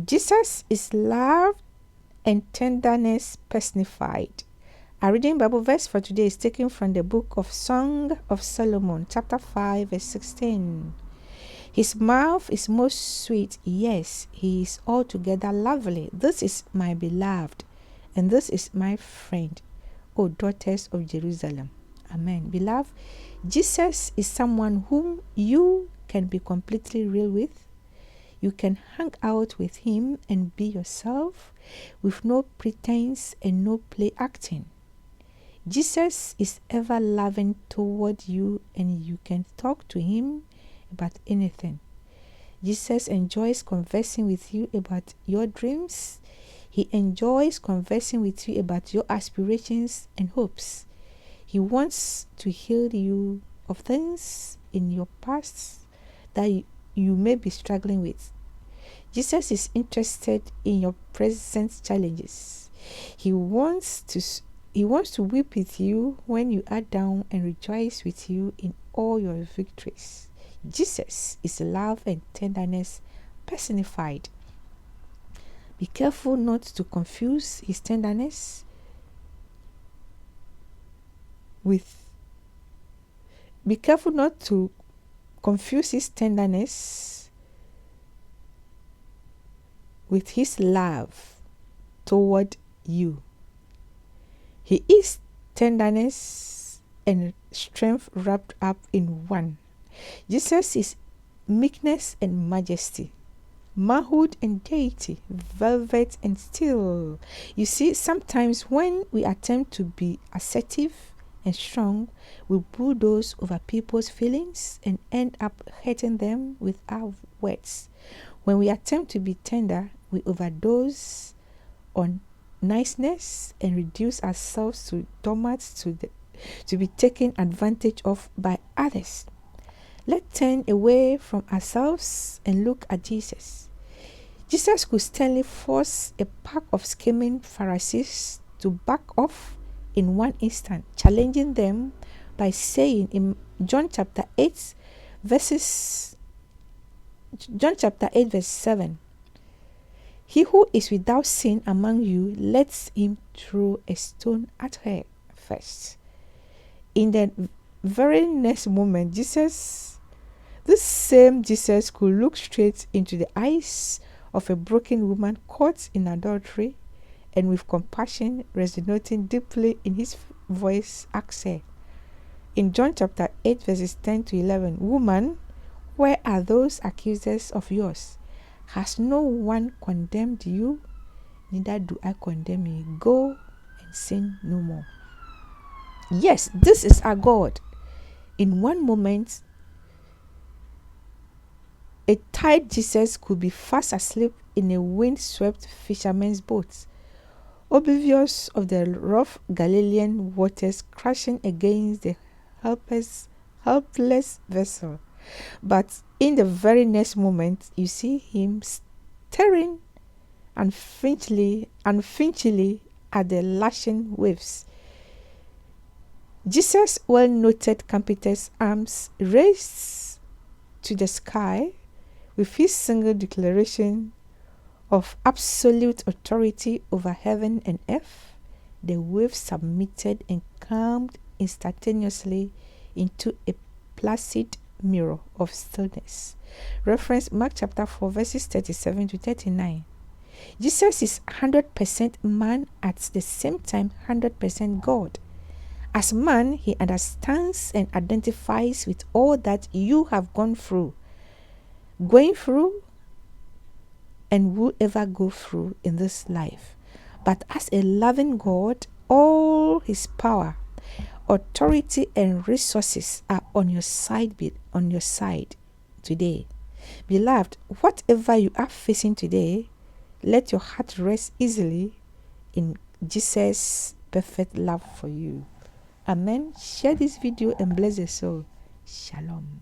Jesus is love and tenderness personified. Our reading Bible verse for today is taken from the book of Song of Solomon, chapter 5, verse 16. His mouth is most sweet, yes, he is altogether lovely. This is my beloved, and this is my friend, O daughters of Jerusalem. Amen. Beloved, Jesus is someone whom you can be completely real with. You can hang out with him and be yourself with no pretense and no play acting. Jesus is ever loving toward you, and you can talk to him about anything. Jesus enjoys conversing with you about your dreams. He enjoys conversing with you about your aspirations and hopes. He wants to heal you of things in your past that you may be struggling with. Jesus is interested in your present challenges. He wants to weep with you when you are down and rejoice with you in all your victories. Jesus is love and tenderness personified. Be careful not to confuse his tenderness with his love toward you. He is tenderness and strength wrapped up in one. Jesus is meekness and majesty, manhood and deity, velvet and steel. You see, sometimes when we attempt to be assertive and strong, we bulldoze over people's feelings and end up hurting them with our words. When we attempt to be tender, we overdose on niceness and reduce ourselves to doormats to be taken advantage of by others. Let's turn away from ourselves and look at Jesus. Jesus could sternly force a pack of scheming Pharisees to back off in one instant, challenging them by saying in John chapter 8 verse 7, "He who is without sin among you, let him throw a stone at her first." In the very next moment, this same Jesus could look straight into the eyes of a broken woman caught in adultery, and with compassion resonating deeply in his voice, ask her, in John chapter 8 verses 10 to 11, "Woman, where are those accusers of yours? Has no one condemned you? Neither do I condemn you. Go and sin no more." Yes, this is our God. In one moment, a tired Jesus could be fast asleep in a wind-swept fisherman's boat, oblivious of the rough Galilean waters crashing against the helpless vessel. But in the very next moment, you see him staring unflinchingly at the lashing waves. Jesus' well-noted competence arms raised to the sky with his single declaration of absolute authority over heaven and earth, the waves submitted and calmed instantaneously into a placid mirror of stillness. Reference Mark chapter 4 verses 37 to 39. Jesus is 100% man at the same time 100% God. As man, he understands and identifies with all that you have going through, and will ever go through in this life. But as a loving God, all his power, authority, and resources are on your side today. Beloved, whatever you are facing today, let your heart rest easily in Jesus' perfect love for you. Amen. Share this video and bless your soul. Shalom.